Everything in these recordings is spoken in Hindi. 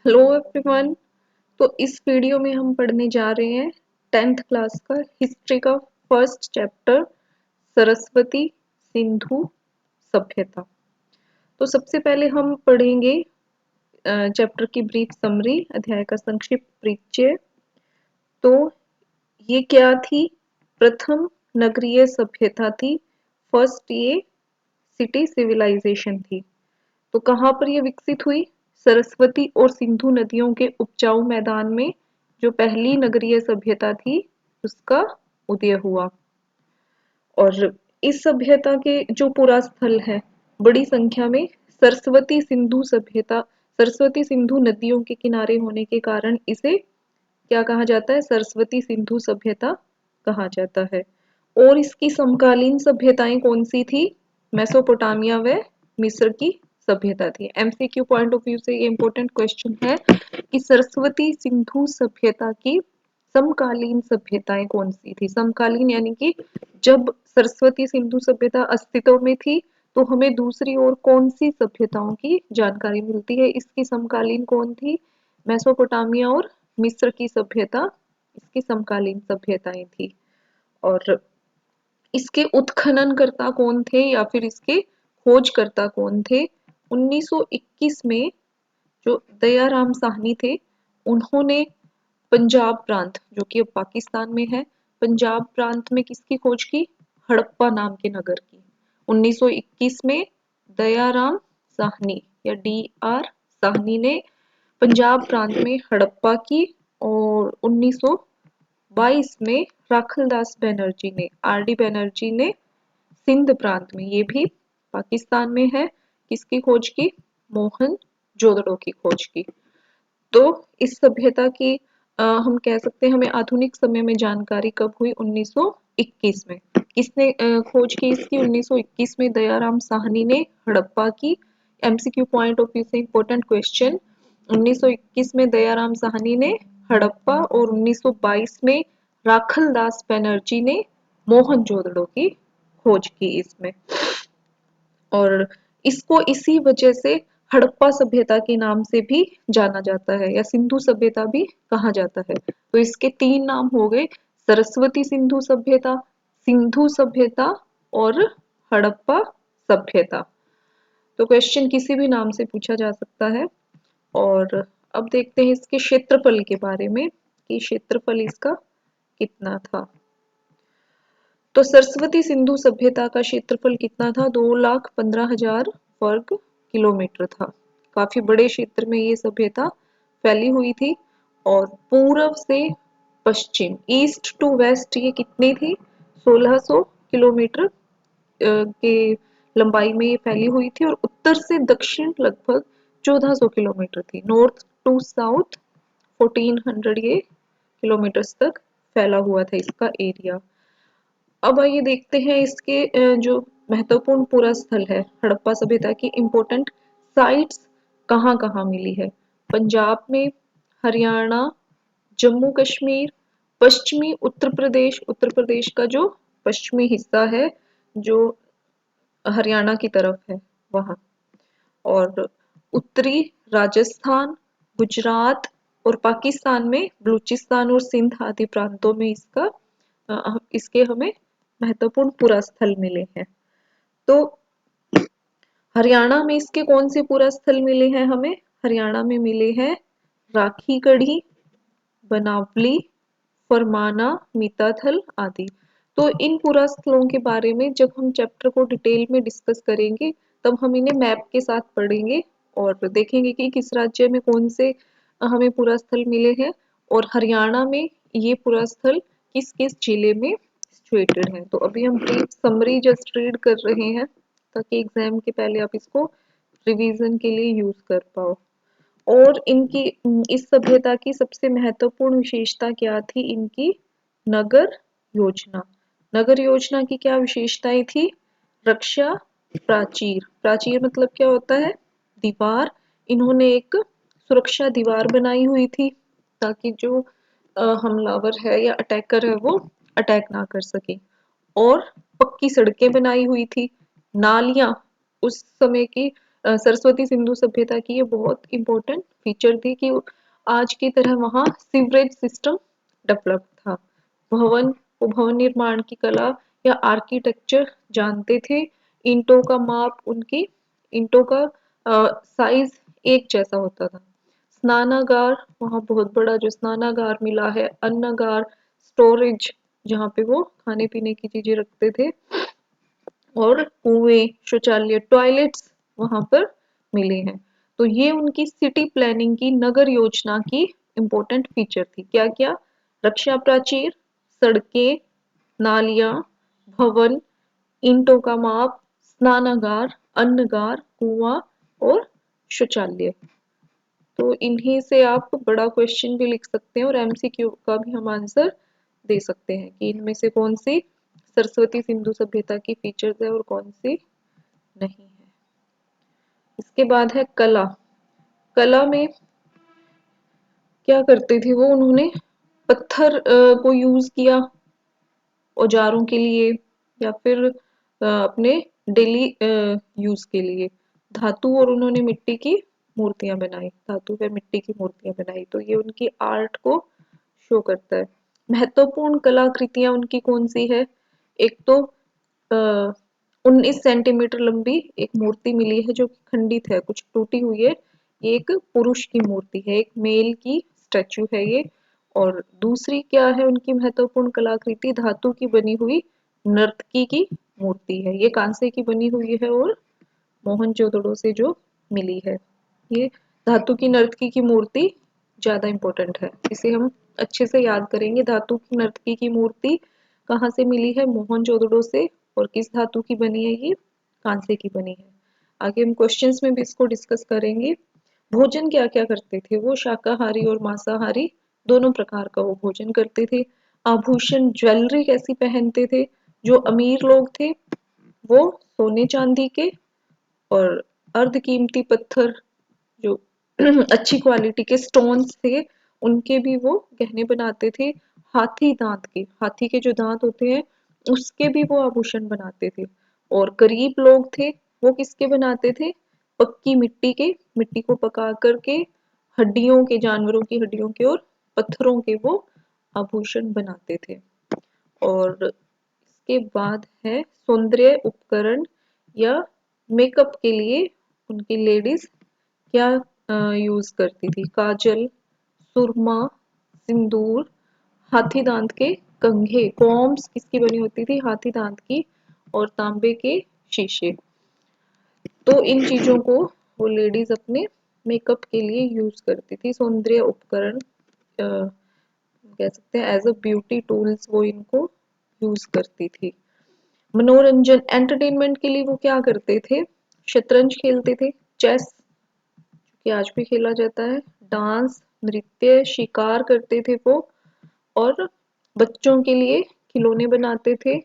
Hello everyone. तो इस वीडियो में हम पढ़ने जा रहे हैं 10th क्लास का हिस्ट्री का फर्स्ट चैप्टर सरस्वती सिंधु सभ्यता। तो सबसे पहले हम पढ़ेंगे चैप्टर की ब्रीफ समरी, अध्याय का संक्षिप्त परिचय। तो ये क्या थी? प्रथम नगरीय सभ्यता थी। फर्स्ट ये सिटी सिविलाइजेशन थी। तो कहाँ पर ये विकसित हुई? सरस्वती और सिंधु नदियों के उपजाऊ मैदान में जो पहली नगरीय सभ्यता थी उसका उदय हुआ। और इस सभ्यता के जो पुरा स्थल है, बड़ी संख्या में सरस्वती सिंधु सभ्यता, सरस्वती सिंधु नदियों के किनारे होने के कारण इसे क्या कहा जाता है? सरस्वती सिंधु सभ्यता कहा जाता है। और इसकी समकालीन सभ्यताएं कौन सी थी? मेसोपोटामिया व मिस्र की सभ्यता थी। एमसीक्यू पॉइंट ऑफ व्यू से ये इंपॉर्टेंट क्वेश्चन है कि सरस्वती सिंधु सभ्यता की समकालीन सभ्यताएं कौन सी थी? समकालीन यानी कि जब सरस्वती सिंधु सभ्यता अस्तित्व में थी तो हमें दूसरी ओर कौन सी सभ्यताओं की जानकारी मिलती है? इसकी समकालीन कौन थी? मेसोपोटामिया और मिस्र की सभ्यता इसकी समकालीन सभ्यताएं थी। और इसके उत्खननकर्ता कौन थे या फिर इसके खोजकर्ता कौन थे? 1921 में जो दयाराम साहनी थे, उन्होंने पंजाब प्रांत, जो कि अब पाकिस्तान में है, पंजाब प्रांत में किसकी खोज की? हड़प्पा नाम के नगर की। 1921 में दयाराम साहनी या D.R. साहनी ने पंजाब प्रांत में हड़प्पा की। और 1922 में राखलदास बनर्जी ने, R.D. बनर्जी ने सिंध प्रांत में, ये भी पाकिस्तान में है, किसकी खोज की? मोहन जोदड़ो की खोज की। तो इस सभ्यता की हम कह सकते हैं हमें आधुनिक समय में जानकारी कब हुई? 1921 में। किसने खोज की इसकी? 1921 में दयाराम साहनी ने हड़प्पा की। एमसीक्यू पॉइंट ऑफ व्यू से इंपॉर्टेंट क्वेश्चन। 1921 में दयाराम साहनी ने हड़प्पा और 1922 में राखलदास बनर्जी ने मोहनजोदड़ो की खोज की इसमें। और इसको इसी वजह से हड़प्पा सभ्यता के नाम से भी जाना जाता है या सिंधु सभ्यता भी कहा जाता है। तो इसके तीन नाम हो गए: सरस्वती सिंधु सभ्यता और हड़प्पा सभ्यता। तो क्वेश्चन किसी भी नाम से पूछा जा सकता है। और अब देखते हैं इसके क्षेत्रफल के बारे में कि क्षेत्रफल इसका कितना था। तो सरस्वती सिंधु सभ्यता का क्षेत्रफल कितना था? 2,15,000 वर्ग किलोमीटर था। काफी बड़े क्षेत्र में ये सभ्यता फैली हुई थी। और पूर्व से पश्चिम, ईस्ट टू वेस्ट, ये कितनी थी? 1600 किलोमीटर के लंबाई में ये फैली हुई थी। और उत्तर से दक्षिण लगभग 1400 किलोमीटर थी। नॉर्थ टू साउथ 1400 ये किलोमीटर्स तक फैला हुआ था इसका एरिया। अब आइए देखते हैं इसके जो महत्वपूर्ण पुरा स्थल है हड़प्पा सभ्यता की, इंपॉर्टेंट साइट्स कहाँ कहाँ मिली है। पंजाब में, हरियाणा, जम्मू कश्मीर, पश्चिमी उत्तर प्रदेश का जो पश्चिमी हिस्सा है जो हरियाणा की तरफ है वहाँ, और उत्तरी राजस्थान, गुजरात और पाकिस्तान में बलूचिस्तान और सिंध आदि प्रांतों में इसके हमें महत्वपूर्ण पुरा स्थल मिले हैं। तो हरियाणा में इसके कौन से पुरा स्थल मिले हैं हमें? हरियाणा में मिले हैं राखीगढ़ी, बनावली, फरमाना, मीताथल आदि। तो इन पुरा स्थलों के बारे में जब हम चैप्टर को डिटेल में डिस्कस करेंगे तब हम इन्हें मैप के साथ पढ़ेंगे और देखेंगे कि किस राज्य में कौन से हमें पुरा स्थल मिले हैं और हरियाणा में ये पुरा स्थल किस किस जिले में सिचुएटेड है। तो अभी हम ब्रीफ समरी जस्ट रीड कर रहे हैं ताकि एग्जाम के पहले आप इसको रिवीजन के लिए यूज कर पाओ। और इनकी इस सभ्यता की सबसे महत्वपूर्ण विशेषता क्या थी? इनकी नगर योजना। नगर योजना की क्या विशेषताएं थी? रक्षा प्राचीर। प्राचीर मतलब क्या होता है? दीवार। इन्होंने एक सुरक्षा दीवार बनाई हुई थी ताकि जो हमलावर है या अटैकर है वो अटैक ना कर सके। और पक्की सड़कें बनाई हुई थी। नालियां, उस समय की सरस्वती सिंधु सभ्यता की ये बहुत इंपॉर्टेंट फीचर थी कि आज की तरह वहाँ सीवरेज सिस्टम डेवलप था। भवन निर्माण की कला या आर्किटेक्चर जानते थे। ईंटों का माप उनकी ईंटों का साइज एक जैसा होता था। स्नानागार, वहाँ बहुत बड़ा जो स्नानागार मिला है। अन्नगार, स्टोरेज, जहाँ पे वो खाने पीने की चीजें रखते थे। और कुएं, शौचालय, टॉयलेट्स वहां पर मिले हैं। तो ये उनकी सिटी प्लानिंग की, नगर योजना की इम्पोर्टेंट फीचर थी। क्या क्या? रक्षा प्राचीर, सड़कें, नालियां, भवन, ईंटों का माप, स्नानागार, अन्नगार, कुआं और शौचालय। तो इन्हीं से आप बड़ा क्वेश्चन भी लिख सकते हैं और एमसीक्यू का भी हम आंसर दे सकते हैं कि इनमें से कौन सी सरस्वती सिंधु सभ्यता की फीचर्स है और कौन सी नहीं है। इसके बाद है कला। कला में क्या करते थे वो? उन्होंने पत्थर को यूज किया औजारों के लिए या फिर अपने डेली यूज के लिए। धातु और उन्होंने मिट्टी की मूर्तियां बनाई, धातु व मिट्टी की मूर्तियां बनाई। तो ये उनकी आर्ट को शो करता है। महत्वपूर्ण कलाकृतियां उनकी कौन सी है? एक तो 19 सेंटीमीटर लंबी एक मूर्ति मिली है जो कि खंडित है, कुछ टूटी हुई है। ये एक पुरुष की मूर्ति है, एक मेल की स्टैचू है ये। और दूसरी क्या है उनकी महत्वपूर्ण कलाकृति? धातु की बनी हुई नर्तकी की मूर्ति है। ये कांसे की बनी हुई है और मोहनजोदड़ो से जो मिली है। ये धातु की नर्तकी की मूर्ति ज्यादा इंपॉर्टेंट है, इसे हम अच्छे से याद करेंगे। धातु की नर्तकी की मूर्ति कहाँ से मिली है? मोहनजोदड़ो से। और किस धातु की बनी है ये? कांसे की बनी है। आगे हम क्वेश्चंस में भी इसको डिस्कस करेंगे। भोजन क्या क्या करते थे वो? शाकाहारी और मांसाहारी दोनों प्रकार का वो भोजन करते थे। आभूषण, ज्वेलरी कैसी पहनते थे? जो अमीर लोग थे वो सोने चांदी के और अर्ध कीमती पत्थर, जो अच्छी क्वालिटी के स्टोन्स थे, उनके भी वो गहने बनाते थे। हाथी दांत के, हाथी के जो दांत होते हैं उसके भी वो आभूषण बनाते थे। और गरीब लोग थे वो किसके बनाते थे? पक्की मिट्टी के, मिट्टी को पका करके हड्डियों के, जानवरों की हड्डियों के और पत्थरों के वो आभूषण बनाते थे। और इसके बाद है सौंदर्य उपकरण या मेकअप के लिए उनकी लेडीज क्या यूज करती थी? काजल, सुरमा, सिंदूर, हाथी दांत के कंघे। कॉम्स किसकी बनी होती थी? हाथी दांत की। और तांबे के शीशे। तो इन चीजों को वो लेडीज अपने मेकअप के लिए यूज करती थी। सौंदर्य उपकरण कह सकते हैं एज अ ब्यूटी टूल्स वो इनको यूज करती थी। मनोरंजन, एंटरटेनमेंट के लिए वो क्या करते थे? शतरंज खेलते थे, चेस कि आज भी खेला जाता है, डांस, नृत्य, शिकार करते थे वो। और बच्चों के लिए खिलौने बनाते थे,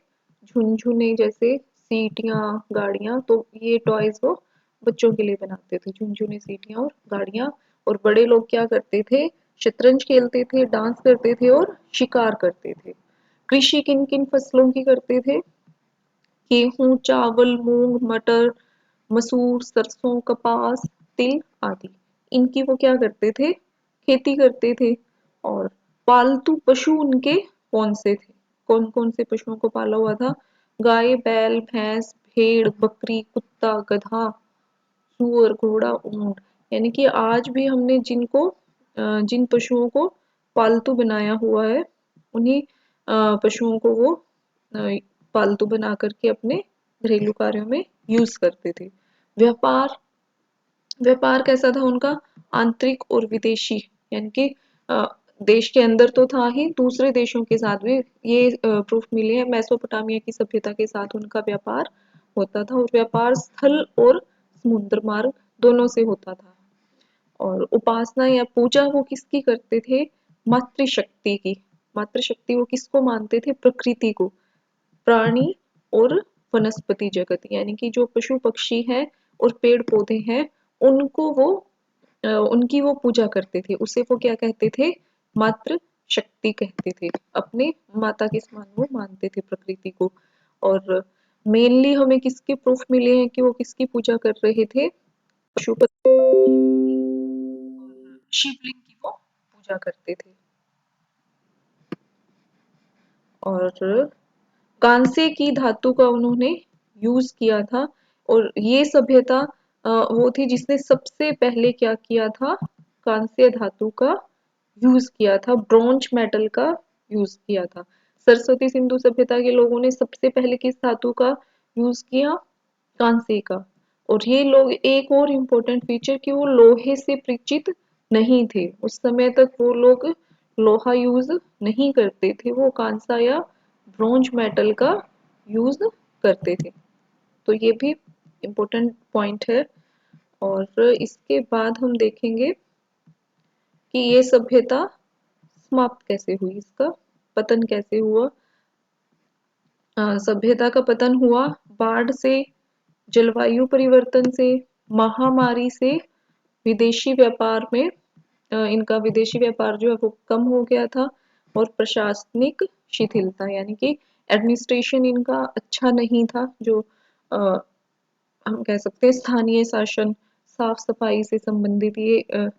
झुनझुने जैसे, सीटियां, गाड़ियां। तो ये टॉयज वो बच्चों के लिए बनाते थे, झुनझुने, सीटियां और गाड़ियां। और बड़े लोग क्या करते थे? शतरंज खेलते थे, डांस करते थे और शिकार करते थे। कृषि किन किन फसलों की करते थे? गेहूं, चावल, मूंग, मटर, मसूर, सरसों, कपास, तिल आदि। इनकी वो क्या करते थे? खेती करते थे। और पालतू पशु उनके कौन से थे? कौन कौन से पशुओं को पाला हुआ था? गाय, बैल, भैंस, भेड़, बकरी, कुत्ता, गधा, सुअर, घोड़ा, ऊंट। यानी कि आज भी हमने जिन पशुओं को पालतू बनाया हुआ है उन्हीं पशुओं को वो अ, पालतू बना करके अपने घरेलू कार्यों में यूज करते थे। व्यापार, व्यापार कैसा था उनका? आंतरिक और विदेशी। यानी कि अ, देश के अंदर तो था ही, दूसरे देशों के साथ भी ये प्रूफ मिले हैं। मेसोपोटामिया की सभ्यता के साथ उनका व्यापार होता था। और व्यापार स्थल और समुद्र मार्ग दोनों से होता था। और उपासना या पूजा वो किसकी करते थे? मातृशक्ति की। मातृशक्ति वो किसको मानते थे? प्रकृति को। प्राणी और वनस्पति जगत, यानी कि जो पशु पक्षी है और पेड़ पौधे हैं उनको वो उनकी वो पूजा करते थे। उसे वो क्या कहते थे? मातृ शक्ति कहते थे। अपने माता के समान वो मानते थे प्रकृति को। और मेनली हमें किसके प्रूफ मिले हैं कि वो किसकी पूजा कर रहे थे? पशुपति और शिवलिंग की वो पूजा करते थे। और कांसे की धातु का उन्होंने यूज किया था। और ये सभ्यता वो थी जिसने सबसे पहले क्या किया था, कांस्य धातु का यूज किया था, ब्रॉन्ज मेटल का यूज किया था। सरस्वती सिंधु सभ्यता के लोगों ने सबसे पहले किस धातु का यूज किया, कांसे का। और ये लोग एक और इम्पोर्टेंट फीचर कि वो लोहे से परिचित नहीं थे, उस समय तक वो लोग लोहा यूज नहीं करते थे, वो कांसा या ब्रॉन्ज मेटल का यूज करते थे। तो ये भी इम्पोर्टेंट पॉइंट है। और इसके बाद हम देखेंगे कि ये सभ्यता समाप्त कैसे हुई, इसका पतन कैसे हुआ। सभ्यता का पतन हुआ बाढ़ से, जलवायु परिवर्तन से, महामारी से, विदेशी व्यापार में इनका विदेशी व्यापार जो है वो कम हो गया था, और प्रशासनिक शिथिलता यानी कि एडमिनिस्ट्रेशन इनका अच्छा नहीं था, जो अ, हम कह सकते हैं स्थानीय शासन, साफ सफाई से संबंधित ये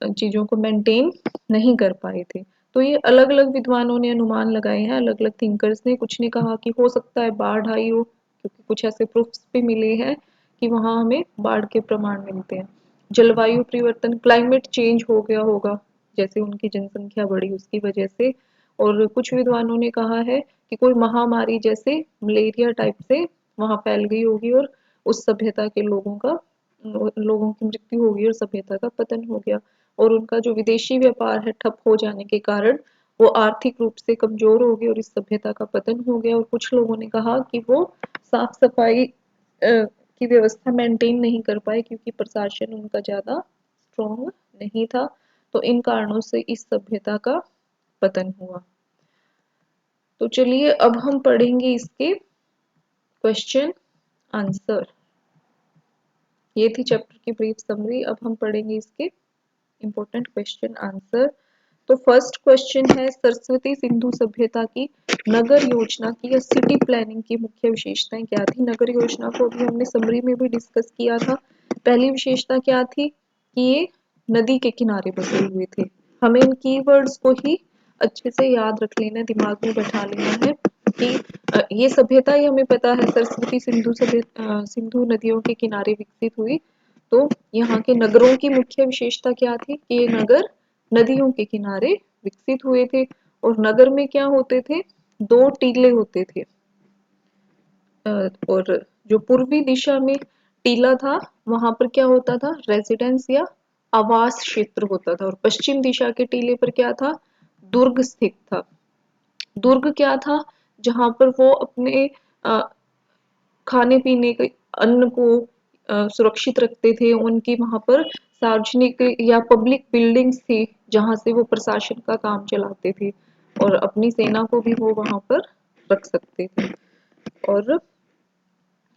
चीजों को मेंटेन नहीं कर पाए थे। तो ये अलग अलग विद्वानों ने अनुमान लगाए हैं, अलग अलग थिंकर्स ने। कुछ ने कहा कि हो सकता है बाढ़ आई हो, क्योंकि कुछ ऐसे प्रूफ्स भी मिले हैं कि वहां हमें बाढ़ के प्रमाण मिलते हैं। जलवायु परिवर्तन, क्लाइमेट चेंज हो गया होगा, जैसे उनकी जनसंख्या बढ़ी उसकी वजह से। और कुछ विद्वानों ने कहा है कि कोई महामारी जैसे मलेरिया टाइप से वहां फैल गई होगी, और उस सभ्यता के लोगों की मृत्यु हो गई और सभ्यता का पतन हो गया। और उनका जो विदेशी व्यापार है ठप हो जाने के कारण वो आर्थिक रूप से कमजोर हो गए और इस सभ्यता का पतन हो गया। और कुछ लोगों ने कहा कि वो साफ सफाई की व्यवस्था मेंटेन नहीं कर पाए, क्योंकि प्रशासन उनका ज्यादा स्ट्रॉन्ग नहीं था। तो इन कारणों से इस सभ्यता का पतन हुआ। तो चलिए अब हम पढ़ेंगे इसके क्वेश्चन आंसर। ये थी चैप्टर की ब्रीफ समरी। अब हम पढ़ेंगे इसके इम्पोर्टेंट क्वेश्चन आंसर। तो फर्स्ट क्वेश्चन है, सरस्वती सिंधु सभ्यता की नगर योजना की या सिटी प्लानिंग की मुख्य विशेषताएं क्या थी। नगर योजना को अभी हमने समरी में भी डिस्कस किया था। पहली विशेषता क्या थी कि ये नदी के किनारे बसे हुए थे। हमें इन कीवर्ड्स को ही अच्छे से याद रख लेना, दिमाग में बैठा लेना है कि ये सभ्यता ही हमें पता है सरस्वती सिंधु सिंधु नदियों के किनारे विकसित हुई। तो यहाँ के नगरों की मुख्य विशेषता क्या थी कि ये नगर नदियों के किनारे विकसित हुए थे। और नगर में क्या होते थे, दो टीले होते थे। और जो पूर्वी दिशा में टीला था वहां पर क्या होता था, रेजिडेंस या आवास क्षेत्र होता था। और पश्चिम दिशा के टीले पर क्या था, दुर्ग स्थित था। दुर्ग क्या था, जहां पर वो अपने खाने पीने के अन्न को सुरक्षित रखते थे। उनकी वहां पर सार्वजनिक या पब्लिक बिल्डिंग्स थी जहां से वो प्रशासन का काम चलाते थे, और अपनी सेना को भी वो वहां पर रख सकते थे। और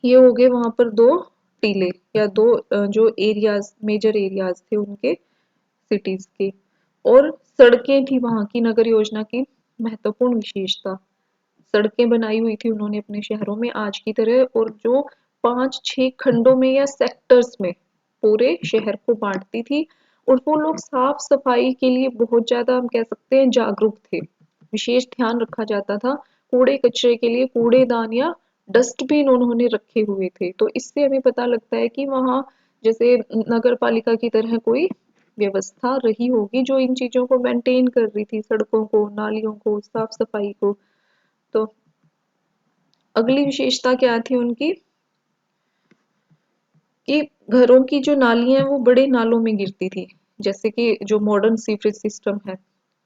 ये हो गए वहां पर दो टीले या दो जो एरियाज, मेजर एरियाज थे उनके, सिटीज के। और सड़कें थी वहां की नगर योजना की महत्वपूर्ण विशेषता। सड़कें बनाई हुई थी उन्होंने अपने शहरों में आज की तरह, और जो 5-6 खंडों में या सेक्टर्स में पूरे शहर को बांटती थी। और वो लोग साफ सफाई के लिए बहुत ज्यादा, हम कह सकते हैं, जागरूक थे। विशेष ध्यान रखा जाता था। कूड़े कचरे के लिए कूड़ेदान या डस्टबिन उन्होंने रखे हुए थे। तो इससे हमें पता लगता है कि वहां जैसे नगर पालिका की तरह कोई व्यवस्था रही होगी जो इन चीजों को मेंटेन कर रही थी, सड़कों को, नालियों को, साफ सफाई को। तो अगली विशेषता क्या थी उनकी कि घरों की जो नालियां वो बड़े नालों में गिरती थी, जैसे कि जो मॉडर्न सीवरेज सिस्टम है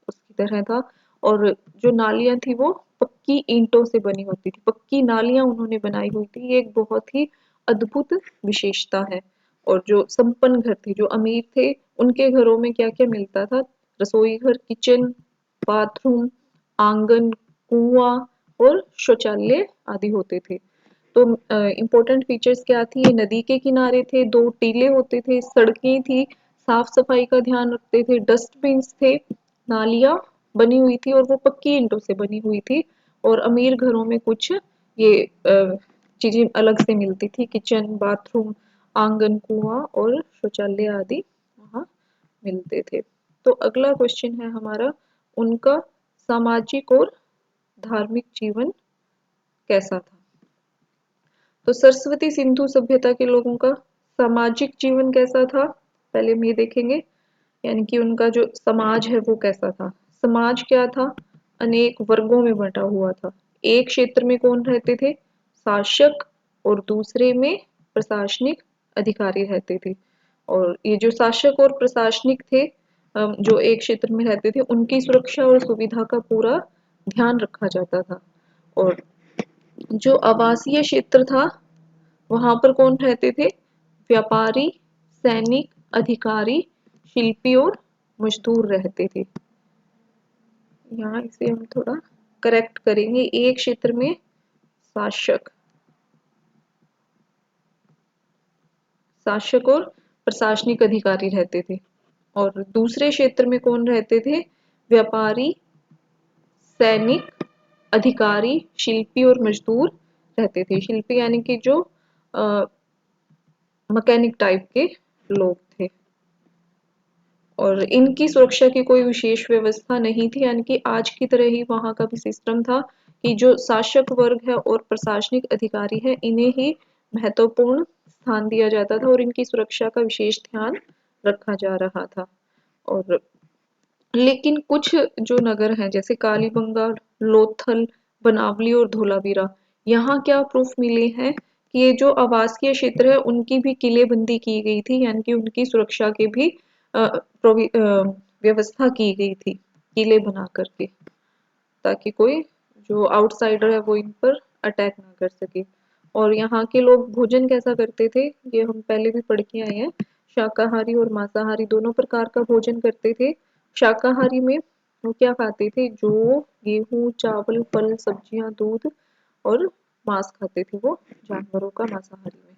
उसकी तरह था। और जो नालियां थी वो पक्की ईंटों से बनी होती थी, पक्की नालियां उन्होंने बनाई हुई थी। ये एक बहुत ही अद्भुत विशेषता है। और जो संपन्न घर थे, जो अमीर थे, उनके घरों में क्या क्या मिलता था, रसोई घर, किचन, बाथरूम, आंगन, कुआं और शौचालय आदि होते थे। तो इम्पोर्टेंट फीचर्स क्या थी, ये नदी के किनारे थे, दो टीले होते थे, सड़कें थी, साफ सफाई का ध्यान रखते थे, डस्टबिन थे, नालियां बनी हुई थी और वो पक्की ईंटों से बनी हुई थी। और अमीर घरों में कुछ ये चीजें अलग से मिलती थी, किचन, बाथरूम, आंगन कुआं और शौचालय आदि वहाँ मिलते थे। तो अगला क्वेश्चन है हमारा, उनका सामाजिक और धार्मिक जीवन कैसा था? तो सरस्वती सिंधु सभ्यता के लोगों का सामाजिक जीवन कैसा था, पहले हम ये देखेंगे। यानी कि उनका जो समाज है वो कैसा था। समाज क्या था, अनेक वर्गों में बंटा हुआ था। एक क्षेत्र में कौन रहते थे, शासक, और दूसरे में प्रशासनिक अधिकारी रहते थे। और ये जो शासक और प्रशासनिक थे, जो एक क्षेत्र में रहते थे, उनकी सुरक्षा और सुविधा का पूरा ध्यान रखा जाता था। और जो आवासीय क्षेत्र था, वहां पर कौन रहते थे, व्यापारी, सैनिक, अधिकारी, शिल्पी और मजदूर रहते थे। यहाँ इसे हम थोड़ा करेक्ट करेंगे। एक क्षेत्र में शासक शासक और प्रशासनिक अधिकारी रहते थे, और दूसरे क्षेत्र में कौन रहते थे, व्यापारी, सैनिक, अधिकारी, शिल्पी और मजदूर रहते थे। शिल्पी यानी कि जो मैकेनिक टाइप के लोग थे। और इनकी सुरक्षा की कोई विशेष व्यवस्था नहीं थी, यानी कि आज की तरह ही वहां का भी सिस्टम था कि जो शासक वर्ग है और प्रशासनिक अधिकारी है, इन्हें ही महत्वपूर्ण स्थान दिया जाता था और इनकी सुरक्षा का विशेष ध्यान रखा जा रहा था। और लेकिन कुछ जो नगर हैं जैसे कालीबंगा, लोथल, बनावली और धोलावीरा, यहाँ क्या प्रूफ मिले हैं कि ये जो आवासीय क्षेत्र है उनकी भी किलेबंदी की गई थी, यानी कि उनकी सुरक्षा के भी व्यवस्था की गई थी, किले बना करके, ताकि कोई जो आउटसाइडर है वो इन पर अटैक ना कर सके। और यहाँ के लोग भोजन कैसा करते थे, ये हम पहले भी पढ़ के आए हैं। शाकाहारी और मांसाहारी दोनों प्रकार का भोजन करते थे। शाकाहारी में वो क्या खाते थे, जो गेहूं, चावल, फल, सब्जियां, दूध और मांस खाते थे, वो जानवरों का मांसाहारी में।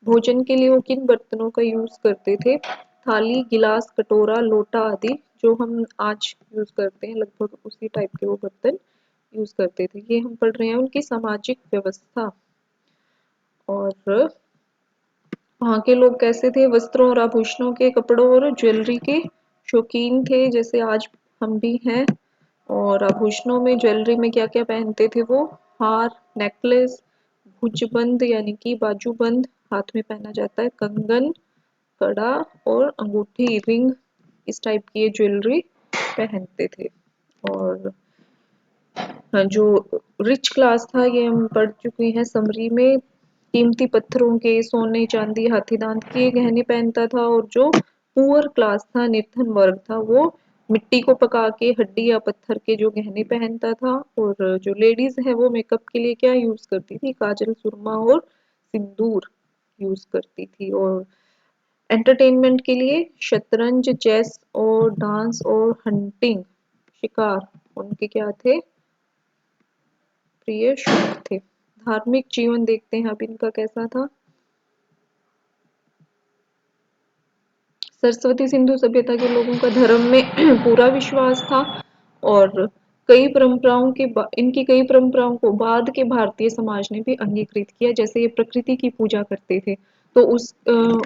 भोजन के लिए वो किन बर्तनों का यूज करते थे, थाली, गिलास, कटोरा, लोटा आदि, जो हम आज यूज करते हैं लगभग उसी टाइप के वो बर्तन यूज करते थे। ये हम पढ़ रहे हैं उनकी सामाजिक व्यवस्था। और वहाँ के लोग कैसे थे, वस्त्रों और आभूषणों के, कपड़ों और ज्वेलरी के शौकीन थे, जैसे आज हम भी हैं। और आभूषणों में, ज्वेलरी में क्या क्या पहनते थे वो, हार, नेकलेस, भुजबंद यानी कि बाजूबंद हाथ में पहना जाता है, कंगन, कड़ा और अंगूठी, रिंग, इस टाइप की ये ज्वेलरी पहनते थे। और जो रिच क्लास था, ये हम पढ़ चुके हैं समरी में, कीमती पत्थरों के, सोने, चांदी, हाथी दांत के गहने पहनता था। और जो पुअर क्लास था, निर्धन वर्ग था, वो मिट्टी को पका के हड्डी या पत्थर के जो गहने पहनता था। और जो लेडीज है वो मेकअप के लिए क्या यूज करती थी, काजल, सुरमा और सिंदूर यूज करती थी। और एंटरटेनमेंट के लिए शतरंज, चेस और डांस और हंटिंग, शिकार, उनके क्या थे, प्रिय शौक थे। धार्मिक जीवन देखते हैं अब इनका कैसा था। सरस्वती सिंधु सभ्यता के लोगों का धर्म में पूरा विश्वास था। और कई परंपराओं के इनकी कई परंपराओं को बाद के भारतीय समाज ने भी अंगीकृत किया, जैसे ये प्रकृति की पूजा करते थे, तो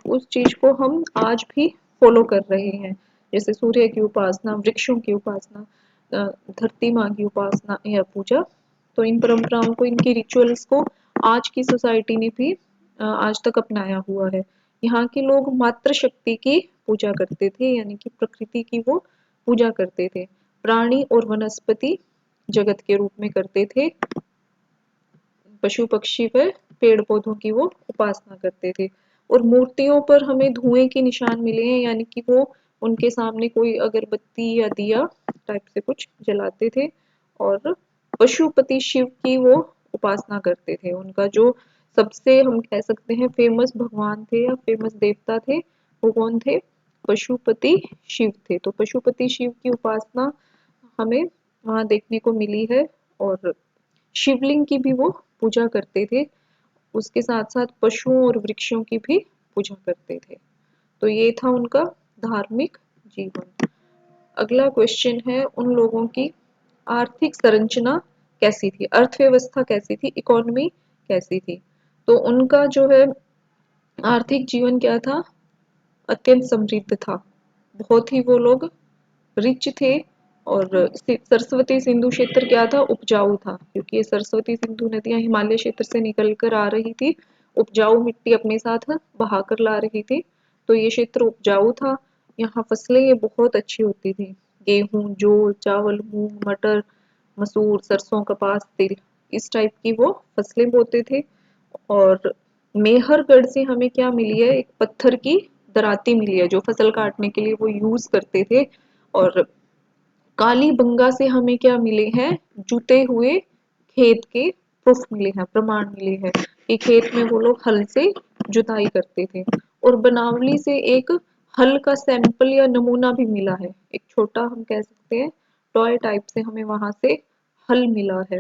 उस चीज को हम आज भी फॉलो कर रहे हैं। जैसे सूर्य की उपासना, वृक्षों की उपासना, धरती माँ की उपासना या पूजा। तो इन परंपराओं को, इनकी रिचुअल्स को आज की सोसाइटी ने भी आज तक अपनाया हुआ है। यहाँ के लोग मातृ शक्ति की पूजा करते थे, यानी कि प्रकृति की वो पूजा करते थे। प्राणी और वनस्पति जगत के रूप में करते थे। पशु पक्षी व पेड़ पौधों की वो उपासना करते थे। और मूर्तियों पर हमें धुएं के निशान मिले हैं, यानी कि वो उनके सामने कोई अगरबत्ती या दिया टाइप से कुछ जलाते थे। और पशुपति शिव की वो उपासना करते थे। उनका जो सबसे हम कह सकते हैं फेमस भगवान थे या फेमस देवता थे, वो कौन थे, पशुपति शिव थे। तो पशुपति शिव की उपासना हमें वहां देखने को मिली है। और शिवलिंग की भी वो पूजा करते थे। उसके साथ साथ पशुओं और वृक्षों की भी पूजा करते थे। तो ये था उनका धार्मिक जीवन। अगला क्वेश्चन है, उन लोगों की आर्थिक संरचना कैसी थी, अर्थव्यवस्था कैसी थी, इकोनॉमी कैसी थी। तो उनका जो है आर्थिक जीवन क्या था, अत्यंत समृद्ध था, बहुत ही वो लोग रिच थे। और सरस्वती सिंधु क्षेत्र क्या था, उपजाऊ था, क्योंकि ये सरस्वती सिंधु नदियां हिमालय क्षेत्र से निकल कर आ रही थी, उपजाऊ मिट्टी अपने साथ बहा कर ला रही थी, तो ये क्षेत्र उपजाऊ था। यहाँ फसलें ये बहुत अच्छी होती थी, गेहूं, जौ, चावल, मूंग, मटर, मसूर, सरसों, कपास, तिल, इस टाइप की वो फसलें बोते थे। और मेहरगढ़ से हमें क्या मिली है, एक पत्थर की दराती मिली है जो फसल काटने के लिए वो यूज करते थे। और कालीबंगा से हमें क्या मिले हैं, जुते हुए खेत के प्रूफ मिले हैं, प्रमाण मिले हैं कि खेत में वो लोग हल से जुताई करते थे। और बनावली से एक हल का सैंपल या नमूना भी मिला है, एक छोटा हम कह सकते हैं टॉय टाइप से हमें वहां से हल मिला है।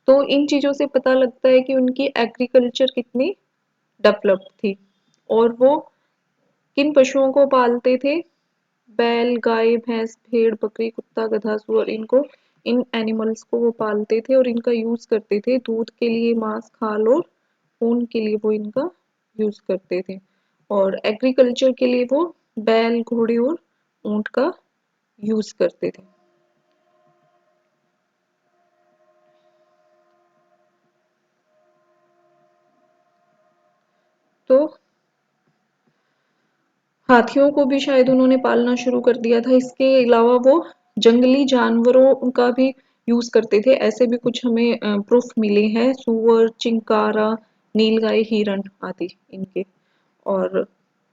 तो इन चीजों से पता लगता है कि उनकी एग्रीकल्चर कितनी डेवलप्ड थी। और वो किन पशुओं को पालते थे, बैल, गाय, भैंस, भेड़, बकरी, कुत्ता, गधा, सुअर, इनको, इन एनिमल्स को वो पालते थे और इनका यूज करते थे दूध के लिए, मांस, खाल और ऊन के लिए वो इनका यूज करते थे। और एग्रीकल्चर के लिए वो बैल, घोड़े और ऊंट का यूज करते थे। तो हाथियों को भी शायद उन्होंने पालना शुरू कर दिया था। इसके अलावा वो जंगली जानवरों का भी यूज करते थे, ऐसे भी कुछ हमें प्रूफ मिले हैं, सुअर, चिंकारा, नीलगाय, हिरण आदि इनके। और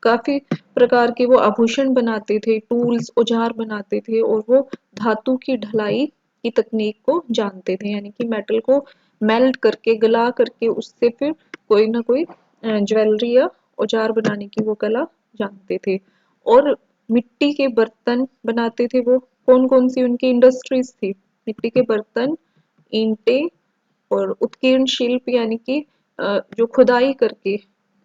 काफी प्रकार के वो आभूषण बनाते थे, टूल्स, औजार बनाते थे, और वो धातु की ढलाई की तकनीक को जानते थे, यानी कि मेटल को मेल्ट करके, गला करके उससे फिर कोई ना कोई ज्वेलरी या औजार बनाने की वो कला जानते थे। और मिट्टी के बर्तन बनाते थे वो, कौन कौन सी उनकी इंडस्ट्रीज थी, मिट्टी के बर्तन, ईंटें, और उत्कीर्ण शिल्प यानी कि जो खुदाई करके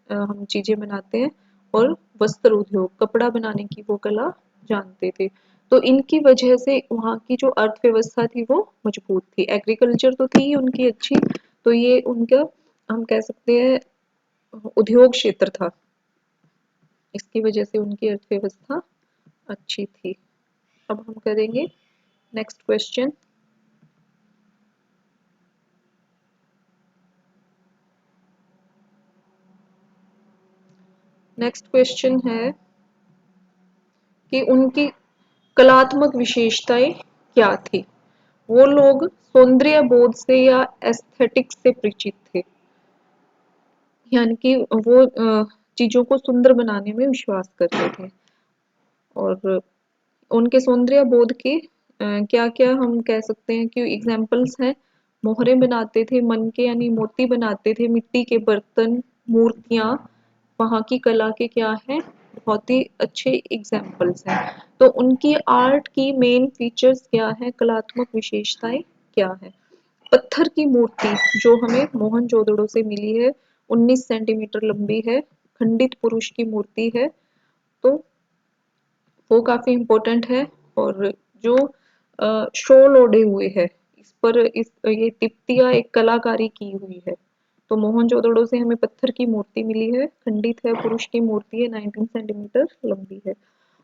हम चीजें बनाते हैं, और वस्त्र उद्योग, कपड़ा बनाने की वो कला जानते थे। तो इनकी वजह से वहाँ की जो अर्थव्यवस्था थी वो मजबूत थी, एग्रीकल्चर तो थी ही उनकी अच्छी, तो ये उनका हम कह सकते हैं उद्योग क्षेत्र था, इसकी वजह से उनकी अर्थव्यवस्था अच्छी थी। अब हम करेंगे नेक्स्ट क्वेश्चन। नेक्स्ट क्वेश्चन है कि उनकी कलात्मक विशेषताएं क्या थी। वो लोग सौंदर्य बोध से या एस्थेटिक्स से परिचित थे, यानी कि वो चीजों को सुंदर बनाने में विश्वास करते थे। और उनके सौंदर्य बोध के क्या क्या हम कह सकते हैं कि एग्जाम्पल्स हैं, मोहरे बनाते थे, मन के यानी मोती बनाते थे, मिट्टी के बर्तन, मूर्तियां, वहाँ की कला के क्या है, बहुत ही अच्छे एग्जाम्पल्स हैं। तो उनकी आर्ट की मेन फीचर्स क्या है, कलात्मक विशेषताएं क्या है। पत्थर की मूर्ति जो हमें मोहनजोदड़ो से मिली है, 19 सेंटीमीटर लंबी है, खंडित पुरुष की मूर्ति है, तो वो काफी इम्पोर्टेंट है। और जो शॉल ओढ़े हुए है, इस पर इस ये तिप्तिया एक कलाकारी की हुई है। तो मोहनजोदड़ो से हमें पत्थर की मूर्ति मिली है, खंडित है, पुरुष की मूर्ति है, 19 सेंटीमीटर लंबी है।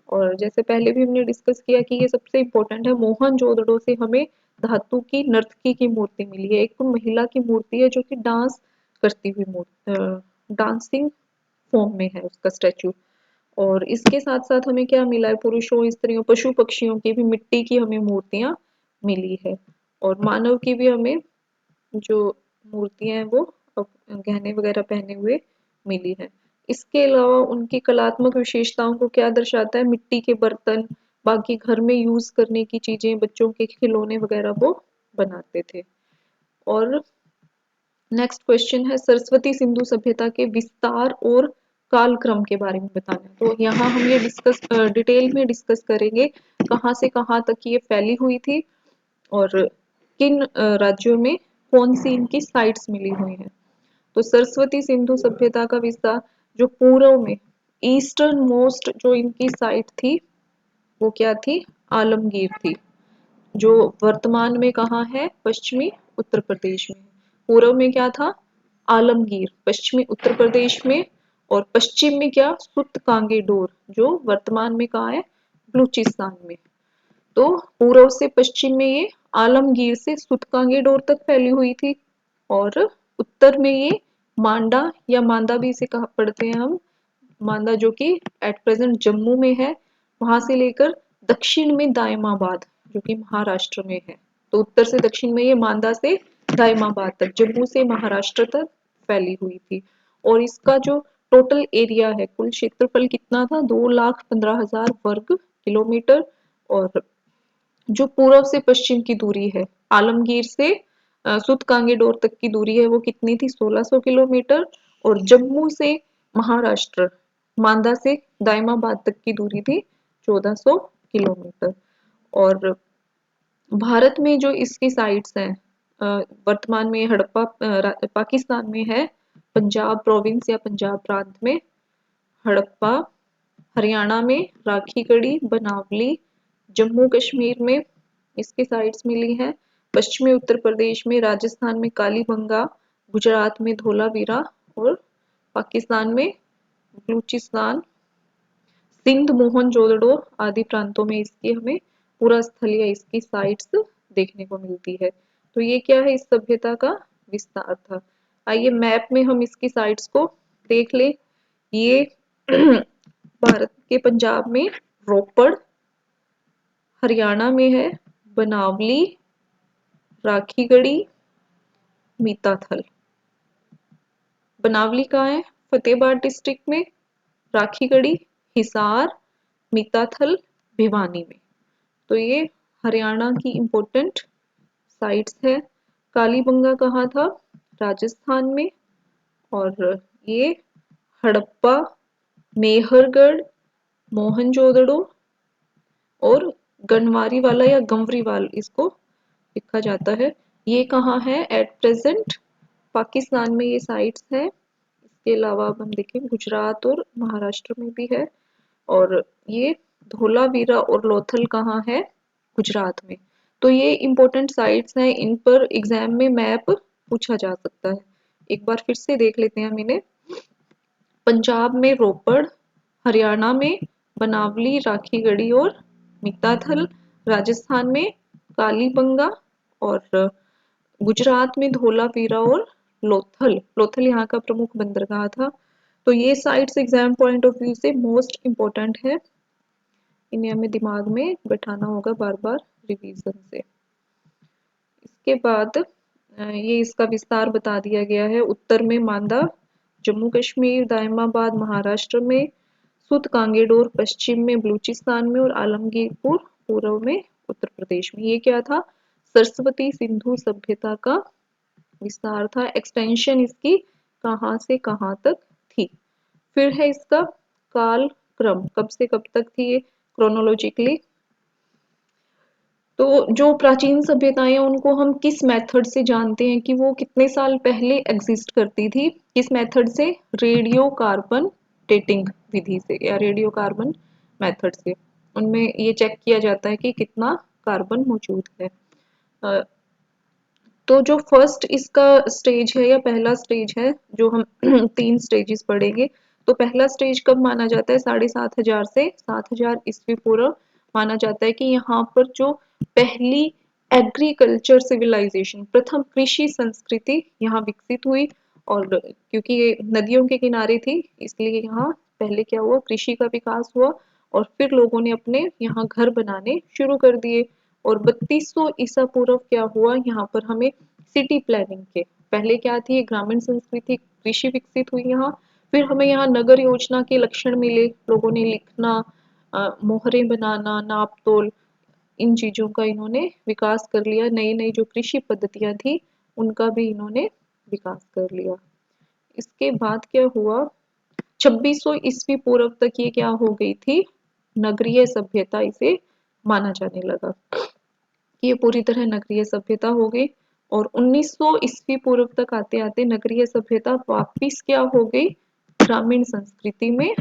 और जैसे पहले भी हमने डिस्कस किया कि ये सबसे इम्पोर्टेंट है, मोहनजोदड़ो से हमें धातु की नर्तकी की मूर्ति मिली है, एक तो महिला की मूर्ति है जो कि डांस करती हुई मूर्ति, डांसिंग फॉर्म में है उसका स्टैचू। और इसके साथ साथ हमें क्या मिला है, पुरुषों, स्त्रियों, पशु पक्षियों की भी मिट्टी की हमें मूर्तियां मिली है। और मानव की भी हमें जो मूर्तियां हैं वो गहने वगैरह पहने हुए मिली है। इसके अलावा उनकी कलात्मक विशेषताओं को क्या दर्शाता है, मिट्टी के बर्तन, बाकी घर में यूज करने की चीजें, बच्चों के खिलौने वगैरह वो बनाते थे। और नेक्स्ट क्वेश्चन है, सरस्वती सिंधु सभ्यता के विस्तार और कालक्रम के बारे में बताना है। तो यहाँ हम ये डिस्कस डिटेल में डिस्कस करेंगे कहाँ से कहाँ तक ये फैली हुई थी, और किन राज्यों में कौन सी इनकी साइट्स मिली हुई हैं। तो सरस्वती सिंधु सभ्यता का विस्तार, जो पूर्व में ईस्टर्न मोस्ट जो इनकी साइट थी वो क्या थी, आलमगीर थी, जो वर्तमान में कहाँ है, पश्चिमी उत्तर प्रदेश में। पूर्व में क्या था, आलमगीर, पश्चिमी उत्तर प्रदेश में। और पश्चिम में क्या, सुत कांगेडोर, जो वर्तमान में कहाँ है, बलूचिस्तान में। तो पूर्व से पश्चिम में ये आलमगीर से सुतकांगेडोर तक फैली हुई थी, और उत्तर में ये मांडा या मांदा भी इसे कहा पढ़ते हैं हम, मांदा जो कि एट प्रेजेंट जम्मू में है, वहां से लेकर दक्षिण में दायमाबाद जो कि महाराष्ट्र में है। तो उत्तर से दक्षिण में ये मांदा से दायमाबाद तक, जम्मू से महाराष्ट्र तक फैली हुई थी। और इसका जो टोटल एरिया है, कुल क्षेत्रफल कितना था, 2,15,000 वर्ग किलोमीटर। और जो पूर्व से पश्चिम की दूरी है, आलमगीर से सुत कांगेडोर तक की दूरी है, वो कितनी थी, 1600 किलोमीटर। और जम्मू से महाराष्ट्र, मांदा से दायमाबाद तक की दूरी थी 1400 किलोमीटर। और भारत में जो इसकी साइट्स हैं, वर्तमान में हड़प्पा पाकिस्तान में है, पंजाब प्रोविंस या पंजाब प्रांत में हड़प्पा, हरियाणा में राखी गढ़ी, बनावली, जम्मू कश्मीर में इसके साइट्स मिली हैं, पश्चिमी उत्तर प्रदेश में, राजस्थान में कालीबंगा, गुजरात में धोलावीरा, और पाकिस्तान में बलूचिस्तान, सिंध, मोहनजोदड़ो आदि प्रांतों में इसकी हमें पूरा स्थल या इसकी साइट्स देखने को मिलती है। तो ये क्या है, इस सभ्यता का विस्तार था। आइए मैप में हम इसकी साइट्स को देख ले। ये भारत के पंजाब में रोपड़, हरियाणा में है बनावली, राखीगढ़ी, मीताथल। बनावली कहाँ है, फतेहाबाद डिस्ट्रिक्ट में, राखीगढ़ी हिसार, मीताथल भिवानी में। तो ये हरियाणा की इम्पोर्टेंट साइट्स है। कालीबंगा कहाँ था, राजस्थान में। और ये हड़प्पा, मेहरगढ़, मोहनजोदड़ो और गनवारी वाला या गंवरी वाल इसको लिखा जाता है, ये कहाँ है, एट प्रेजेंट पाकिस्तान में ये साइट्स हैं। इसके अलावा अब हम देखें गुजरात और महाराष्ट्र में भी है। और ये धोलावीरा और लोथल कहाँ है, गुजरात में। तो ये इंपॉर्टेंट साइट्स हैं, इन पर एग्जाम में मैप पूछा जा सकता है। एक बार फिर से देख लेते हैं हम इन्हें। पंजाब में रोपड़, हरियाणा में बनावली, राखीगढ़ी और मीताथल, राजस्थान में कालीबंगा, और गुजरात में धोलावीरा और लोथल। लोथल यहाँ का प्रमुख बंदरगाह था। तो ये sites exam point of view से मोस्ट इम्पोर्टेंट है, इन्हें हमें दिमाग में बैठाना होगा बार बार रिवीजन से। इसके बाद ये इसका विस्तार बता दिया गया है। उत्तर में मांदा जम्मू कश्मीर, दायमाबाद महाराष्ट्र में, सुत कांगेडोर पश्चिम में बलूचिस्तान में, और आलमगीरपुर पूर्व में उत्तर प्रदेश में। ये क्या था, सरस्वती सिंधु सभ्यता का विस्तार था। एक्सटेंशन इसकी कहाँ से कहाँ तक थी। फिर है इसका काल क्रम, कब से कब तक थी ये क्रोनोलॉजिकली। तो जो प्राचीन सभ्यताएं हैं उनको हम किस मेथड से जानते हैं कि वो कितने साल पहले एग्जिस्ट करती थी, किस मेथड से, रेडियो कार्बन डेटिंग विधि से या रेडियो कार्बन मेथड से। उनमें ये चेक किया जाता है कि कितना कार्बन मौजूद है। तो जो फर्स्ट इसका स्टेज है या पहला स्टेज है, जो हम 3 स्टेजेस पढ़ेंगे। तो पहला स्टेज कब माना जाता है, 7,500 से 7,000 ईस्वी पूर्व माना जाता है कि यहाँ पर जो पहली एग्रीकल्चर सिविलाइजेशन, प्रथम कृषि संस्कृति यहाँ विकसित हुई। और क्योंकि ये नदियों के किनारे थी, इसलिए यहाँ पहले क्या हुआ, कृषि का विकास हुआ। और फिर लोगों ने अपने यहाँ घर बनाने शुरू कर दिए। और 3200 ईसा पूर्व क्या हुआ, यहाँ पर हमें सिटी प्लानिंग के, पहले क्या थी, ग्रामीण संस्कृति, कृषि विकसित हुई यहाँ। फिर हमें यहाँ नगर योजना के लक्षण मिले, लोगों ने लिखना, मोहरे बनाना, नाप तोल, इन चीजों का इन्होंने विकास कर लिया। नई नई जो कृषि पद्धतियां थी उनका भी इन्होंने विकास कर लिया। इसके बाद क्या हुआ, 2600 ईस्वी पूर्व तक ये क्या हो गई थी, नगरीय सभ्यता इसे माना जाने लगा, ये पूरी तरह नगरीय सभ्यता हो गई। और 1900 ईस्वी पूर्व तक आते आते नगरीय सभ्यता वापिस क्या हो गई, ग्रामीण संस्कृति में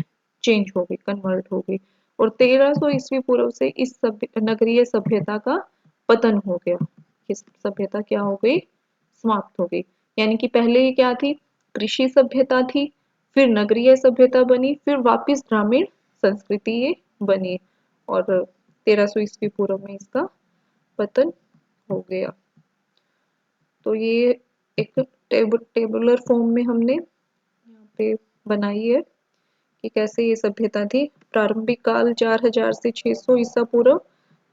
चेंज हो गई, कन्वर्ट हो गई। और 1300 ईस्वी पूर्व से इस नगरीय सभ्यता का पतन हो गया, इस सभ्यता क्या हो गई, समाप्त हो गई। यानी कि पहले ये क्या थी, कृषि सभ्यता थी, फिर नगरीय सभ्यता बनी, फिर वापस ग्रामीण संस्कृति ये बनी और 1300 ईस्वी पूर्व में इसका पतन हो गया। तो ये एक टेबुलर फॉर्म में हमने यहाँ पे बनाई है कि कैसे ये सभ्यता थी। प्रारंभिक काल 4000 से 600 ईसा पूर्व,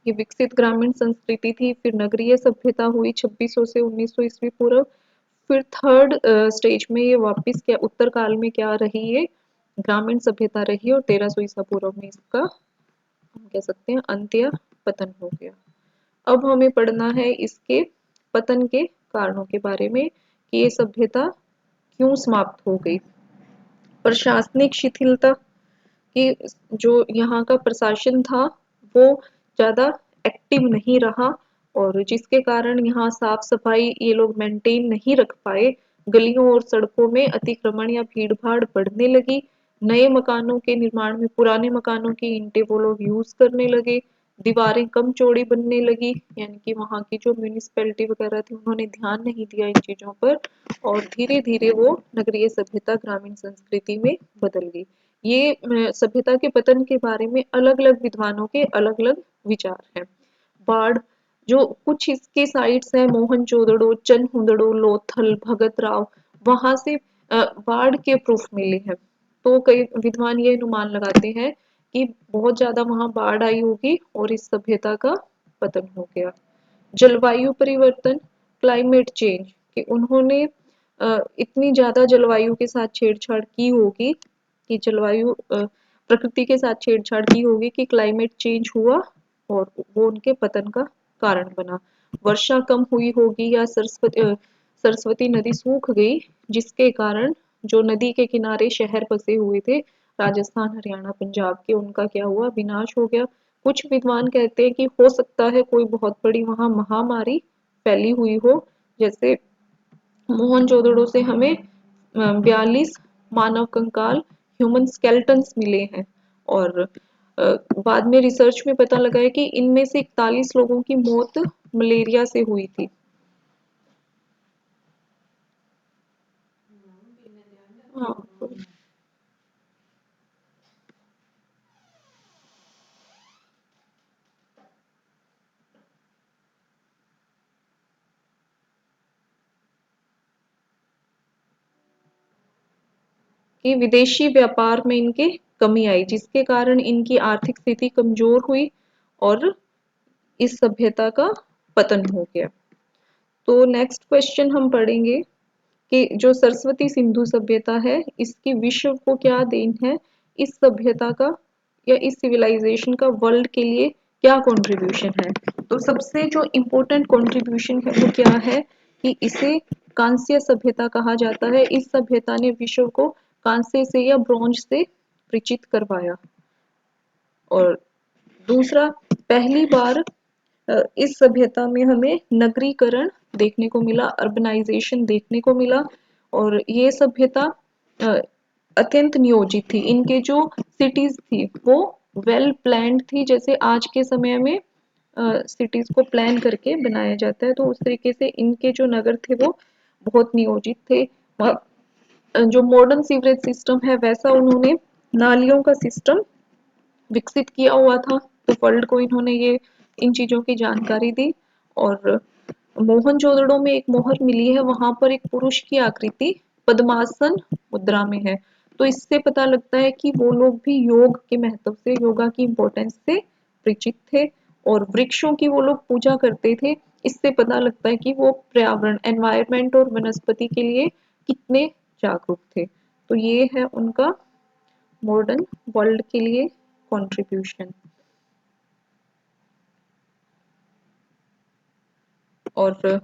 ये विकसित ग्रामीण संस्कृति थी। फिर नगरीय सभ्यता हुई 2600 से 1900 ईस्वी पूर्व। फिर थर्ड स्टेज में ये वापस क्या उत्तर काल में क्या रही है, ग्रामीण सभ्यता रही और 1300 ईसा पूर्व में इसका हम कह सकते हैं अंत्य, पतन हो गया। अब हमें पढ़ना है इसके पतन के कारणों के बारे में कि ये सभ्यता क्यों समाप्त हो गई। प्रशासनिक शिथिलता, कि जो यहाँ का प्रशासन था वो ज़्यादा एक्टिव नहीं रहा और जिसके कारण यहाँ साफ सफाई ये लोग मेंटेन नहीं रख पाए। गलियों और सड़कों में अतिक्रमण या भीड़ भाड़ बढ़ने लगी। नए मकानों के निर्माण में पुराने मकानों की ईंटें वो लोग यूज करने लगे। दीवारें कम चौड़ी बनने लगी, यानी कि वहाँ की जो म्यूनिसिपैलिटी वगैरह थी उन्होंने ध्यान नहीं दिया इन चीजों पर और धीरे धीरे वो नगरीय सभ्यता ग्रामीण संस्कृति में बदल गई। ये सभ्यता के पतन के बारे में अलग अलग विद्वानों के अलग अलग विचार हैं। बाढ़, जो कुछ इसके साइट्स हैं मोहनजोदड़ो, चनहुदड़ो, लोथल, भगत राव, वहां से बाढ़ के प्रूफ मिले हैं। तो कई विद्वान ये अनुमान लगाते हैं कि बहुत ज्यादा वहां बाढ़ आई होगी और इस सभ्यता का पतन हो गया। जलवायु परिवर्तन, क्लाइमेट चेंज, कि उन्होंने इतनी ज्यादा जलवायु के साथ छेड़छाड़ की होगी कि प्रकृति के साथ छेड़छाड़ की होगी कि क्लाइमेट चेंज हुआ और वो उनके पतन का कारण बना। वर्षा कम हुई होगी या सरस्वती नदी सूख गई जिसके कारण जो नदी के किनारे शहर बसे हुए थे राजस्थान, हरियाणा, पंजाब के, उनका क्या हुआ, विनाश हो गया। कुछ विद्वान कहते हैं कि हो सकता है कोई बहुत बड़ी वहां महामारी फैली हुई हो, जैसे मोहनजोदड़ो से हमें 42 मानव कंकाल, ह्यूमन स्केलेटन्स मिले हैं और बाद में रिसर्च में पता लगा है कि इनमें से 41 लोगों की मौत मलेरिया से हुई थी। हाँ, कि विदेशी व्यापार में इनके कमी आई जिसके कारण इनकी आर्थिक स्थिति कमजोर हुई और इस सभ्यता का पतन हो गया। तो नेक्स्ट क्वेश्चन हम पढ़ेंगे कि जो सरस्वती सिंधु सभ्यता है इसकी विश्व को क्या देन है, इस सभ्यता का या इस सिविलाइजेशन का वर्ल्ड के लिए क्या कंट्रीब्यूशन है। तो सबसे जो इम्पोर्टेंट कंट्रीब्यूशन है वो क्या है कि इसे कांस्य सभ्यता कहा जाता है। इस सभ्यता ने विश्व को कांस्य से या ब्रॉन्ज से परिचित करवाया। और दूसरा, पहली बार इस सभ्यता में हमें नगरीकरण देखने को मिला, अर्बनाइजेशन देखने को मिला और ये सभ्यता अत्यंत नियोजित थी। इनके जो सिटीज थी वो वेल प्लान्ड थी, जैसे आज के समय में सिटीज को प्लान करके बनाया जाता है, तो उस तरीके से इनके जो नगर थे वो बहुत नियोजित थे। जो मॉडर्न सीवरेज सिस्टम है वैसा उन्होंने नालियों का सिस्टम विकसित किया हुआ था, तो वर्ल्ड को इन्होंने ये इन चीजों की जानकारी दी। और मोहनजोदड़ो में एक मोहर मिली है, वहां पर एक पुरुष की आकृति पद्मासन मुद्रा में है, तो इससे पता लगता है कि वो लोग भी योग के महत्व से, योगा की इम्पोर्टेंस से परिचित थे और वृक्षों की वो लोग पूजा करते थे। इससे पता लगता है कि वो पर्यावरण, एनवायरनमेंट और वनस्पति के लिए कितने जागरूक थे। तो ये है उनका मॉडर्न वर्ल्ड के लिए कंट्रीब्यूशन। और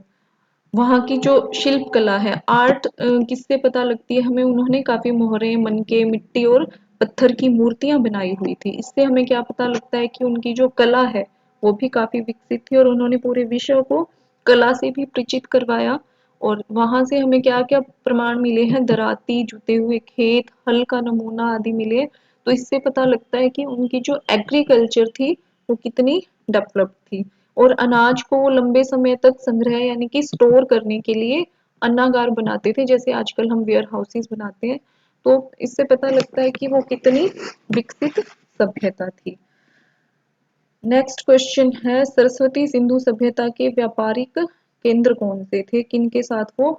वहाँ की जो शिल्प कला है, आर्ट, किससे पता लगती है हमें, उन्होंने काफी मोहरें, मनके, मिट्टी और पत्थर की मूर्तियां बनाई हुई थी। इससे हमें क्या पता लगता है कि उनकी जो कला है वो भी काफी विकसित थी और उन्होंने पूरे विश्व को कला से भी परिचित करवाया। और वहां से हमें क्या क्या प्रमाण मिले हैं, दराती, जुते हुए खेत, हल का नमूना आदि मिले। तो इससे पता लगता है कि उनकी जो एग्रीकल्चर थी वो कितनी डेवलप्ड थी। और अनाज को वो लंबे समय तक संग्रह यानी कि स्टोर करने के लिए अन्नागार बनाते थे, जैसे आजकल हम वेयर हाउसेस बनाते हैं। तो इससे पता लगता है कि वो कितनी विकसित सभ्यता थी। नेक्स्ट क्वेश्चन है, सरस्वती सिंधु सभ्यता के व्यापारिक केंद्र कौन से थे, किन के साथ वो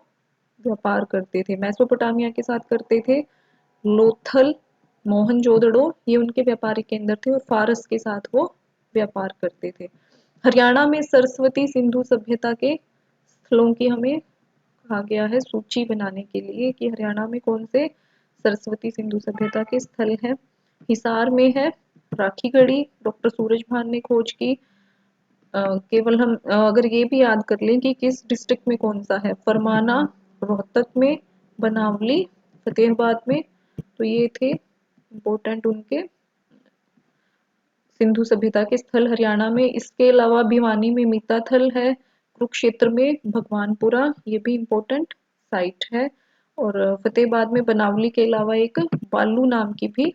व्यापार करते थे? मेसोपोटामिया के साथ करते थे, लोथल, मोहनजोदड़ो ये उनके व्यापारिक केंद्र थे, और फारस के साथ वो व्यापार करते थे। हरियाणा में सरस्वती सिंधु सभ्यता के स्थलों की हमें कहा गया है सूची बनाने के लिए कि हरियाणा में कौन से सरस्वती सिंधु सभ्यता के स्थल हैं। हिसार में है राखीगढ़ी, डॉक्टर सूरजभान ने खोज की। केवल हम अगर ये भी याद कर लें कि किस डिस्ट्रिक्ट में कौन सा है, फरमाना, रोहतक में, बनावली, फतेहाबाद में, तो ये थे इम्पोर्टेंट उनके सिंधु सभ्यता के स्थल हरियाणा में। इसके अलावा भिवानी में मीताथल है, कुरुक्षेत्र में भगवानपुरा, ये भी इम्पोर्टेंट साइट है, और फतेहाबाद में बनावली के अलावा एक बालू नाम की भी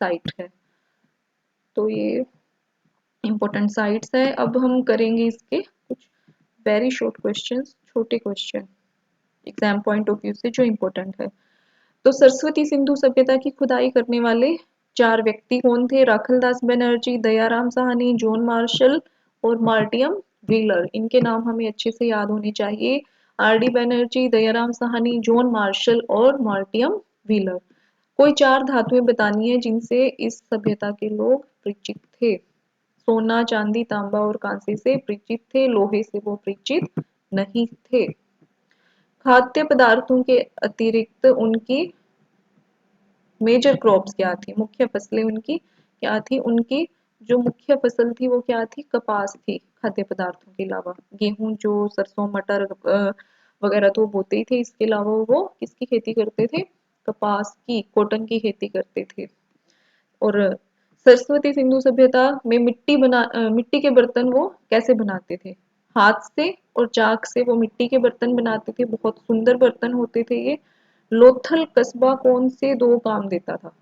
साइट है। तो ये इम्पोर्टेंट साइट्स है। अब हम करेंगे इसके कुछ वेरी शॉर्ट क्वेश्चंस, छोटे question exam point of view से जो इम्पोर्टेंट है। तो सरस्वती सिंधु सभ्यता की खुदाई करने वाले 4 व्यक्ति कौन थे? राखलदास बनर्जी, दयाराम साहनी, जॉन मार्शल और मार्टियम व्हीलर। इनके नाम हमें अच्छे से याद होने चाहिए। R D Banerjee, Dayaram Sahni, John Marshall और मार्टियम व्हीलर। कोई 4 धातुएं बतानी है जिनसे इस सभ्यता के लोग परिचित थे। सोना, चांदी, तांबा और कांसे से परिचित थे, लोहे से वो परिचित नहीं थे। खाद्य पदार्थों के अतिरिक्त उनकी मेजर क्रॉप्स क्या थी, मुख्य फसलें उनकी क्या थी? उनकी जो मुख्य फसल थी वो क्या थी? कपास थी। खाद्य पदार्थों के अलावा गेहूं, जौ, सरसों, मटर वगैरह तो बोते ही थे। इसके अलावा वो किसकी खेती करते थे? कपास की, कॉटन की खेती करते थे। और सरस्वती सिंधु सभ्यता में मिट्टी के बर्तन वो कैसे बनाते थे? हाथ से और चाक से वो मिट्टी के बर्तन बनाते थे, बहुत सुंदर बर्तन होते थे ये। लोथल कस्बा कौन से 2 काम देता था?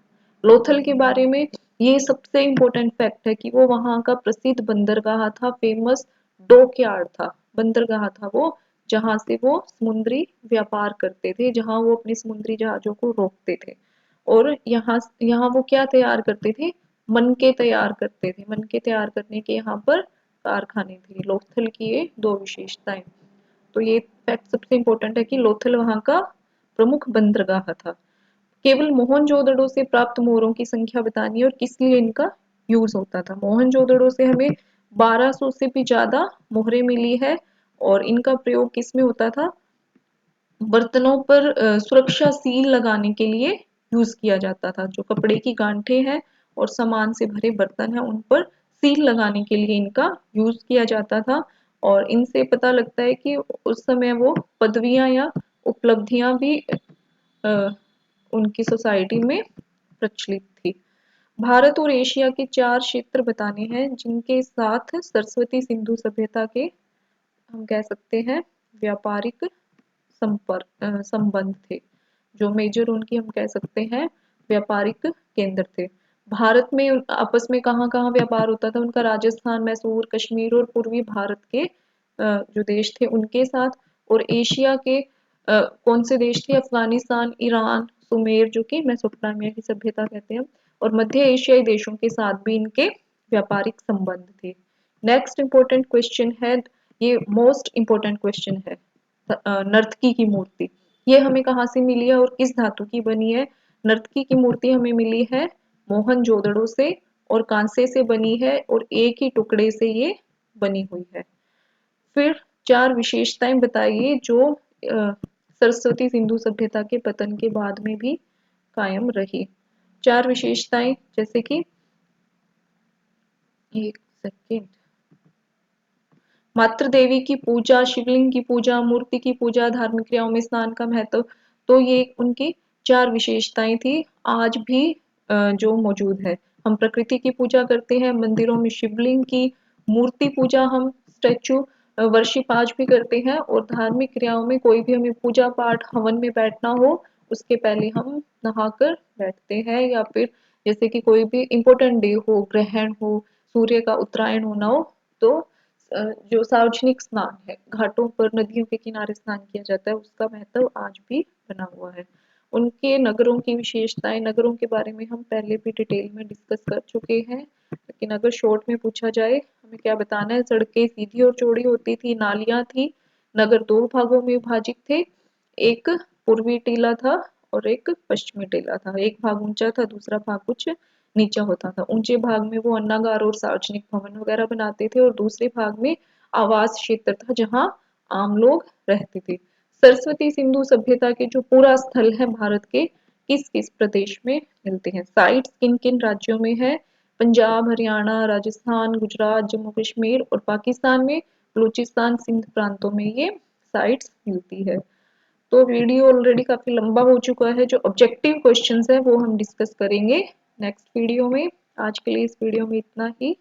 लोथल के बारे में ये सबसे इम्पोर्टेंट फैक्ट है कि वो वहां का प्रसिद्ध बंदरगाह था, फेमस डॉकयार्ड था, बंदरगाह था वो, जहां से वो समुद्री व्यापार करते थे, जहां वो अपने समुद्री जहाजों को रोकते थे। और यहाँ यहाँ वो क्या तैयार करते थे? मनके तैयार करते थे। मनके तैयार करने के यहाँ पर कारखाने थे। लोथल की ये 2 विशेषताएं। तो ये फैक्ट सबसे इम्पोर्टेंट है कि लोथल वहां का प्रमुख बंदरगाह था। केवल मोहनजोदड़ो से प्राप्त मोहरों की संख्या बतानी है और किस लिए इनका यूज होता था। मोहनजोदड़ो से हमें 1200 से भी ज्यादा मोहरें मिली है, और इनका प्रयोग किस में होता था? बर्तनों पर सुरक्षा सील लगाने के लिए यूज किया जाता था। जो कपड़े की गांठें हैं और सामान से भरे बर्तन हैं उन पर सील लगाने के लिए इनका यूज किया जाता था। और इनसे पता लगता है कि उस समय वो पदवियां या उपलब्धियां भी उनकी सोसाइटी में प्रचलित थी। भारत और एशिया के 4 क्षेत्र बताने हैं जिनके साथ सरस्वती सिंधु सभ्यता के हम कह सकते हैं व्यापारिक संबंध थे। जो मेजर उनकी हम कह सकते हैं व्यापारिक केंद्र थे। भारत में आपस में कहाँ कहाँ व्यापार होता था उनका? राजस्थान, मैसूर, कश्मीर और पूर्वी भारत के जो देश थे उनके साथ। और एशिया के कौन से देश थे? अफगानिस्तान, ईरान, सुमेर जो कि मेसोपोटामिया की सभ्यता कहते हैं, और मध्य एशियाई देशों के साथ भी इनके व्यापारिक संबंध थे। नेक्स्ट इंपॉर्टेंट क्वेश्चन है, ये मोस्ट इंपॉर्टेंट क्वेश्चन है, नर्तकी की मूर्ति। ये हमें कहाँ से मिली है और किस धातु की बनी है? नर्तकी की मूर्ति हमें मिली है मोहनजोदड़ो से, और कांसे से बनी है, और एक ही टुकड़े से ये बनी हुई है। फिर 4 विशेषताएं बताइए जो सरस्वती सिंधु सभ्यता के पतन के बाद में भी कायम रही। 4 विशेषताएं जैसे कि, एक सेकेंड, मातृ देवी की पूजा, शिवलिंग की पूजा, मूर्ति की पूजा, धार्मिक क्रियाओं में स्नान का महत्व। तो ये उनकी 4 विशेषताएं थी, आज भी जो मौजूद है। हम प्रकृति की पूजा करते हैं, मंदिरों में शिवलिंग की, मूर्ति पूजा हम स्टैचू वर्शिप आज भी करते हैं, और धार्मिक क्रियाओं में कोई भी हमें पूजा पाठ हवन में बैठना हो उसके पहले हम नहाकर बैठते हैं, या फिर जैसे कि कोई भी इम्पोर्टेंट डे हो, ग्रहण हो, सूर्य का उत्तरायण होना हो, तो जो सार्वजनिक स्नान है, घाटों पर नदियों के किनारे स्नान किया जाता है, उसका महत्व आज भी बना हुआ है। उनके नगरों की विशेषताएं, नगरों के बारे में हम पहले भी डिटेल में डिस्कस कर चुके हैं, लेकिन अगर शॉर्ट में पूछा जाए हमें क्या बताना है। सड़कें सीधी और चौड़ी होती थी, नालियां थी, नगर दो भागों में विभाजित थे, एक पूर्वी टीला था और एक पश्चिमी टीला था। एक भाग ऊंचा था, दूसरा भाग कुछ नीचा होता था। ऊंचे भाग में वो अन्नागार और सार्वजनिक भवन वगैरह बनाते थे और दूसरे भाग में आवास क्षेत्र था जहाँ आम लोग रहते थे। सरस्वती सिंधु सभ्यता के जो पूरा स्थल है भारत के किस किस प्रदेश में मिलते हैं, साइट्स किन किन राज्यों में है? पंजाब, हरियाणा, राजस्थान, गुजरात, जम्मू कश्मीर और पाकिस्तान में बलूचिस्तान, सिंध प्रांतों में ये साइट्स मिलती है। तो वीडियो ऑलरेडी काफी लंबा हो चुका है, जो ऑब्जेक्टिव क्वेश्चंस है वो हम डिस्कस करेंगे नेक्स्ट वीडियो में। आज के लिए इस वीडियो में इतना ही।